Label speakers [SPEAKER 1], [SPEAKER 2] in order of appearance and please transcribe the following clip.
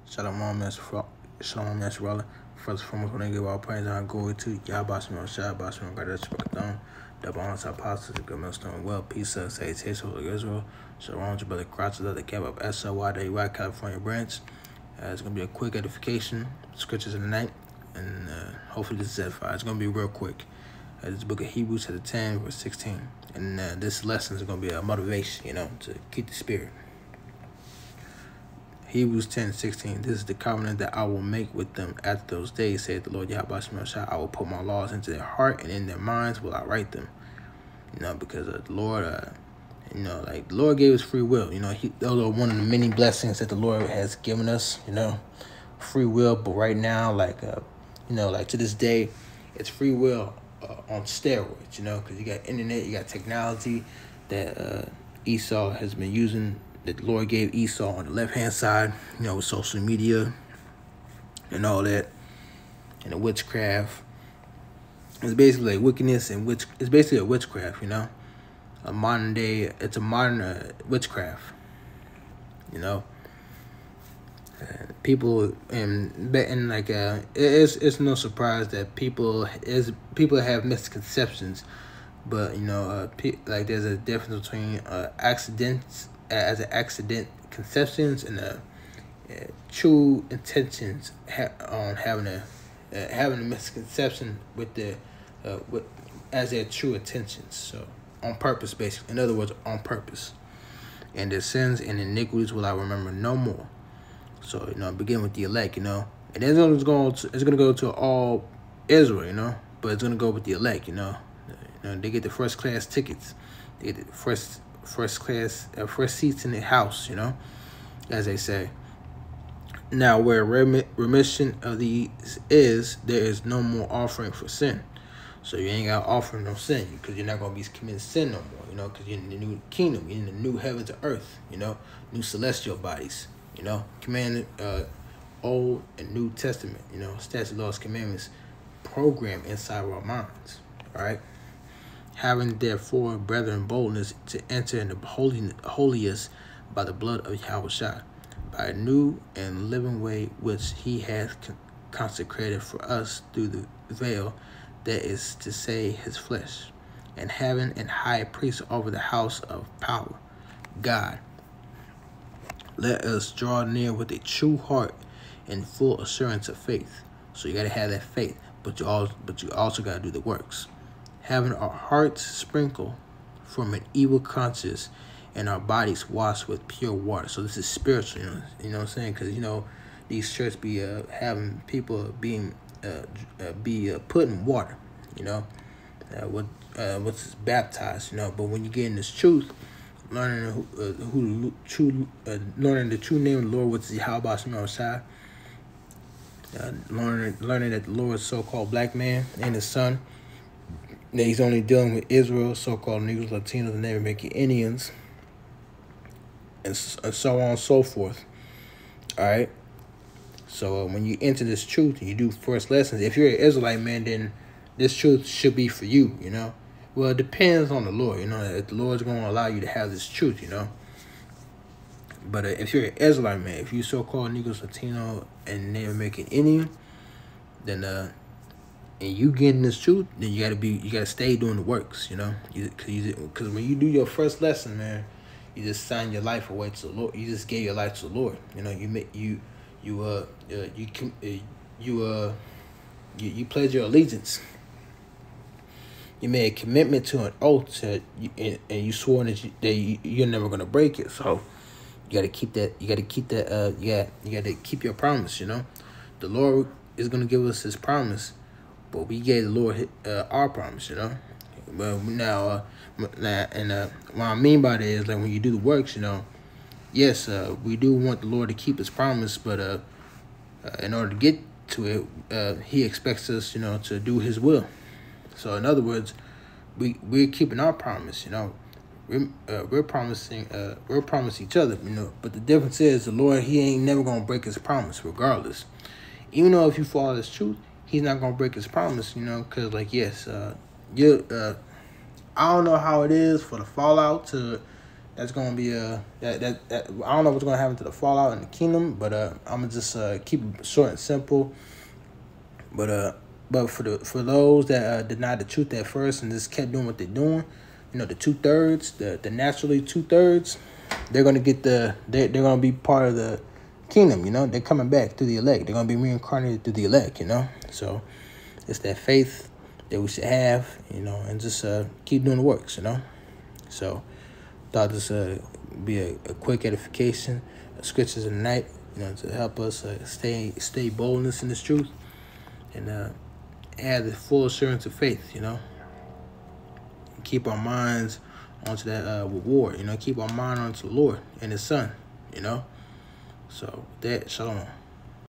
[SPEAKER 1] Shalom, Shalom, Yasharala. First and foremost, when I give all praise and glory to Yahweh Shah, Bashman, God, that's what done. Double honors, apostles, the good millstone, well, peace, salutation, Holy Israel. Shalom, your brother, Crotches of the camp of SLY, California branch. It's going to be a quick edification, scriptures in the night, and hopefully this is edified. It's going to be real quick. This is the book of Hebrews, chapter 10, verse 16. And this lesson is going to be a motivation, to keep the spirit. Hebrews 10:16. This is the covenant that I will make with them after those days, saith the Lord Yahweh Shah. I will put my laws into their heart, and in their minds will I write them. Because the Lord, the Lord gave us free will. Those are one of the many blessings that the Lord has given us. Free will. But right now, to this day, it's free will on steroids. Because you got internet, you got technology that Esau has been using. That the Lord gave Esau on the left-hand side, with social media and all that, and the witchcraft. It's basically like wickedness and it's basically a witchcraft, a modern day. It's a modern witchcraft, people it's no surprise that people have misconceptions, but there's a difference between accident conceptions and true intentions on having a misconception with as their true intentions. So on purpose, basically. In other words, on purpose. And their sins and iniquities will I remember no more. So begin with the elect, and then it's going to go to all Israel, but it's going to go with the elect, they get the first class tickets, they get the first seats in the house, as they say. Now, where remission of these is, there is no more offering for sin. So you ain't got to offer no sin, because you're not going to be committing sin no more, because you're in the new kingdom, you're in the new heavens and earth, new celestial bodies, commanded Old and New Testament, statutes, laws, commandments programmed inside of our minds, all right? Having therefore, brethren, boldness to enter into holiest by the blood of Yahweh Shah, by a new and living way which he hath consecrated for us through the veil, that is to say, his flesh, and having an high priest over the house of power, God. Let us draw near with a true heart and full assurance of faith. So you got to have that faith, but you also got to do the works. Having our hearts sprinkled from an evil conscience and our bodies washed with pure water. So this is spiritual, you know what I'm saying? Because, these churches be having people being put in water, what's baptized, But when you get in this truth, learning learning the true name of the Lord, which is Yahweh Shah, learning that the Lord is so-called black man and his son, that he's only dealing with Israel, so-called Negroes, Latinos, and Native American Indians, and so on and so forth. All right? So when you enter this truth and you do first lessons, if you're an Israelite, man, then this truth should be for you, Well, it depends on the Lord, if the Lord's going to allow you to have this truth, But if you're an Israelite, man, if you so-called Negroes, Latino, and Native American Indian, then and you getting this truth, then you gotta stay doing the works, because when you do your first lesson, man, you just sign your life away to the Lord. You just gave your life to the Lord. You pledge your allegiance. You made a commitment to an oath, and you swore that you're never gonna break it. So you gotta keep that. You gotta keep your promise. The Lord is gonna give us His promise. But we gave the Lord our promise, But now, what I mean by that is, when you do the works, yes, we do want the Lord to keep His promise, but in order to get to it, He expects us, to do His will. So, in other words, we're keeping our promise, we're promising each other, But the difference is, the Lord, He ain't never gonna break His promise, regardless. Even though if you follow His truth, He's not gonna break His promise, because I don't know how it is for the fallout to that's gonna be that I don't know what's gonna happen to the fallout in the kingdom, but I'm gonna just keep it short and simple. But for those that denied the truth at first and just kept doing what they're doing, you know, the 2/3, the naturally 2/3, they're gonna get they're gonna be part of the kingdom. You know, they're coming back through the elect. They're gonna be reincarnated through the elect. You know, so it's that faith that we should have. You know, and just keep doing the works. You know, so thought this be a quick edification, scriptures of the night. You know, to help us stay boldness in this truth and have the full assurance of faith, you know. Keep our minds onto that reward, you know. Keep our mind onto the Lord and His Son, you know. So, that, shalom.